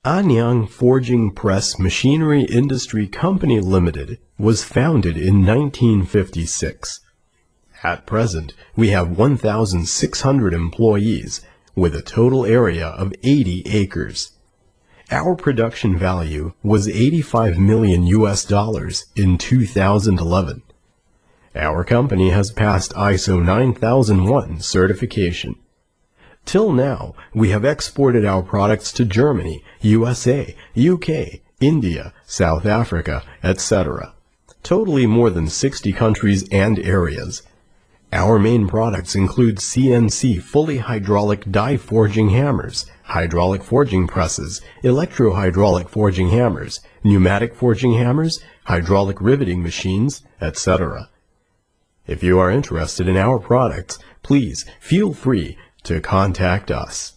Anyang Forging Press Machinery Industry Company Limited was founded in 1956. At present, we have 1,600 employees with a total area of 80 acres. Our production value was $85 million in 2011. Our company has passed ISO 9001 certification. Till now, we have exported our products to Germany, USA, UK, India, South Africa, etc. Totally more than 60 countries and areas. Our main products include CNC fully hydraulic die forging hammers, hydraulic forging presses, electro-hydraulic forging hammers, pneumatic forging hammers, hydraulic riveting machines, etc. If you are interested in our products, please feel free to contact us.